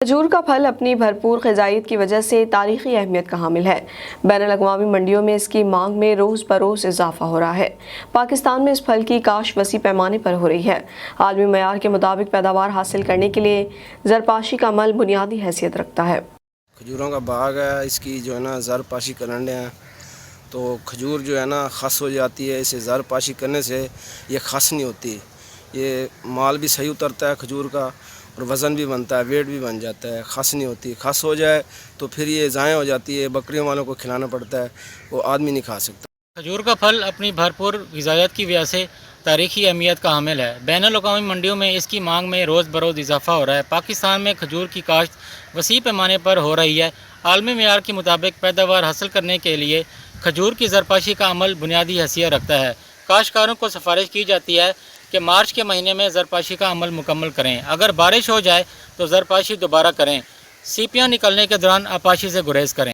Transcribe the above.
کھجور کا پھل اپنی بھرپور غذائیت کی وجہ سے تاریخی اہمیت کا حامل ہے۔ بین الاقوامی منڈیوں میں اس کی مانگ میں روز بروز اضافہ ہو رہا ہے۔ پاکستان میں اس پھل کی کاشت وسیع پیمانے پر ہو رہی ہے۔ عالمی معیار کے مطابق پیداوار حاصل کرنے کے لیے زرپاشی کا عمل بنیادی حیثیت رکھتا ہے۔ کھجوروں کا باغ ہے، اس کی جو ہے نا زرپاشی کرنے ہیں تو کھجور جو ہے نا خس ہو جاتی ہے۔ اسے زرپاشی کرنے سے یہ خس نہیں ہوتی، یہ مال بھی صحیح اترتا ہے کھجور کا، اور وزن بھی بنتا ہے، ویٹ بھی بن جاتا ہے۔ خس نہیں ہوتی، خس ہو جائے تو پھر یہ ضائع ہو جاتی ہے، بکریوں والوں کو کھلانا پڑتا ہے، وہ آدمی نہیں کھا سکتا۔ کھجور کا پھل اپنی بھرپور غذائیت کی وجہ سے تاریخی اہمیت کا حامل ہے۔ بین الاقوامی منڈیوں میں اس کی مانگ میں روز بروز اضافہ ہو رہا ہے۔ پاکستان میں کھجور کی کاشت وسیع پیمانے پر ہو رہی ہے۔ عالمی معیار کے مطابق پیداوار حاصل کرنے کے لیے کھجور کی زرپاشی کا عمل بنیادی حیثیت رکھتا ہے۔ کاشتکاروں کو سفارش کی جاتی ہے کہ مارچ کے مہینے میں زرپاشی کا عمل مکمل کریں۔ اگر بارش ہو جائے تو زرپاشی دوبارہ کریں۔ سیپیاں نکلنے کے دوران آپاشی سے گریز کریں۔